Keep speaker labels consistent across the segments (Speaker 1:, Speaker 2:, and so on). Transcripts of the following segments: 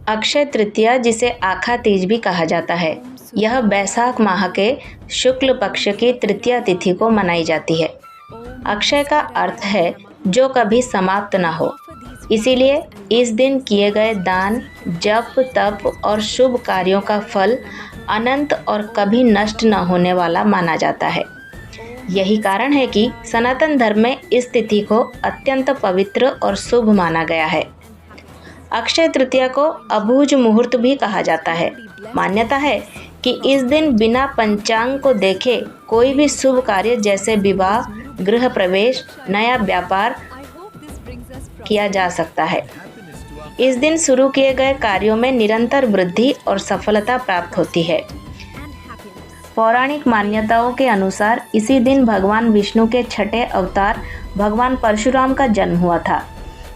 Speaker 1: अक्षय तृतीया, जिसे आखा तीज भी कहा जाता है, यह बैसाख माह के शुक्ल पक्ष की तृतीया तिथि को मनाई जाती है। अक्षय का अर्थ है जो कभी समाप्त न हो, इसीलिए इस दिन किए गए दान, जप, तप और शुभ कार्यों का फल अनंत और कभी नष्ट न होने वाला माना जाता है। यही कारण है कि सनातन धर्म में इस तिथि को अत्यंत पवित्र और शुभ माना गया है। अक्षय तृतीया को अबूझ मुहूर्त भी कहा जाता है। मान्यता है कि इस दिन बिना पंचांग को देखे कोई भी शुभ कार्य जैसे विवाह, गृह प्रवेश, नया व्यापार किया जा सकता है। इस दिन शुरू किए गए कार्यों में निरंतर वृद्धि और सफलता प्राप्त होती है। पौराणिक मान्यताओं के अनुसार इसी दिन भगवान विष्णु के छठे अवतार भगवान परशुराम का जन्म हुआ था।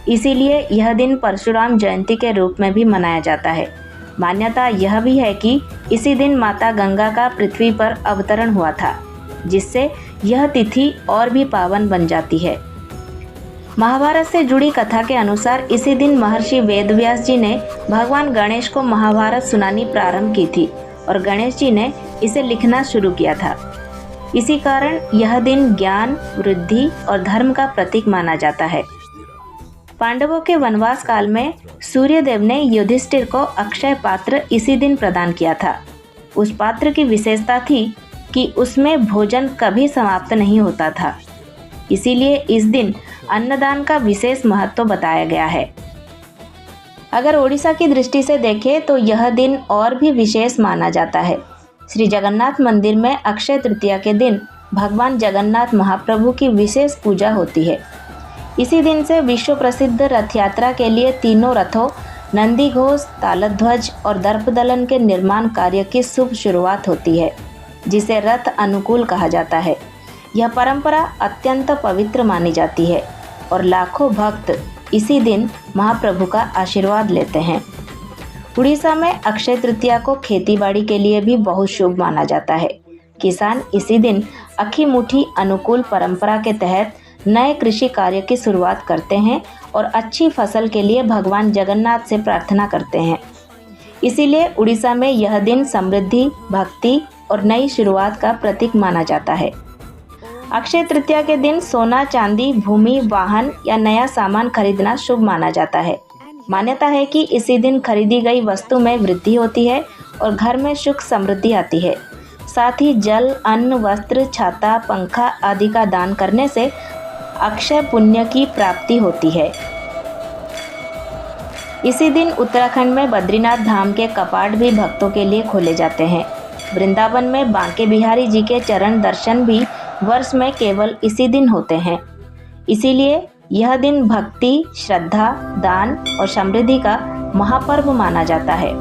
Speaker 1: इसीलिए यह दिन परशुराम जयंती के रूप में भी मनाया जाता है। मान्यता यह भी है कि इसी दिन माता गंगा का पृथ्वी पर अवतरण हुआ था, जिससे यह तिथि और भी पावन बन जाती है। महाभारत से जुड़ी कथा के अनुसार इसी दिन महर्षि वेदव्यास जी ने भगवान गणेश को महाभारत सुनानी प्रारंभ की थी और गणेश जी ने इसे लिखना शुरू किया था। इसी कारण यह दिन ज्ञान, वृद्धि और धर्म का प्रतीक माना जाता है। पांडवों के वनवास काल में सूर्यदेव ने युधिष्ठिर को अक्षय पात्र इसी दिन प्रदान किया था। उस पात्र की विशेषता थी कि उसमें भोजन कभी समाप्त नहीं होता था। इसीलिए इस दिन अन्नदान का विशेष महत्व बताया गया है। अगर ओडिशा की दृष्टि से देखें तो यह दिन और भी विशेष माना जाता है। श्री जगन्नाथ मंदिर में अक्षय तृतीया के दिन भगवान जगन्नाथ महाप्रभु की विशेष पूजा होती है। इसी दिन से विश्व प्रसिद्ध रथ यात्रा के लिए तीनों रथों, नंदी घोष, तालध्वज और दर्पदलन के निर्माण कार्य की शुभ शुरुआत होती है, जिसे रथ अनुकूल कहा जाता है। यह परंपरा अत्यंत पवित्र मानी जाती है और लाखों भक्त इसी दिन महाप्रभु का आशीर्वाद लेते हैं। उड़ीसा में अक्षय तृतीया को खेतीबाड़ी के लिए भी बहुत शुभ माना जाता है। किसान इसी दिन अखी मुट्ठी अनुकूल परंपरा के तहत नए कृषि कार्य की शुरुआत करते हैं और अच्छी फसल के लिए भगवान जगन्नाथ से प्रार्थना करते हैं। इसीलिए उड़ीसा में यह दिन समृद्धि, भक्ति और नई शुरुआत का प्रतीक माना जाता है। अक्षय तृतीया के दिन सोना, चांदी, भूमि, वाहन या नया सामान खरीदना शुभ माना जाता है। मान्यता है कि इसी दिन खरीदी गई वस्तु में वृद्धि होती है और घर में सुख समृद्धि आती है। साथ ही जल, अन्न, वस्त्र, छाता, पंखा आदि का दान करने से अक्षय पुण्य की प्राप्ति होती है। इसी दिन उत्तराखंड में बद्रीनाथ धाम के कपाट भी भक्तों के लिए खोले जाते हैं। वृंदावन में बांके बिहारी जी के चरण दर्शन भी वर्ष में केवल इसी दिन होते हैं। इसीलिए यह दिन भक्ति, श्रद्धा, दान और समृद्धि का महापर्व माना जाता है।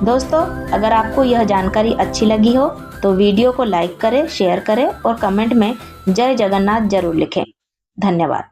Speaker 1: दोस्तों, अगर आपको यह जानकारी अच्छी लगी हो तो वीडियो को लाइक करें, शेयर करें और कमेंट में जय जगन्नाथ जरूर लिखें। धन्यवाद।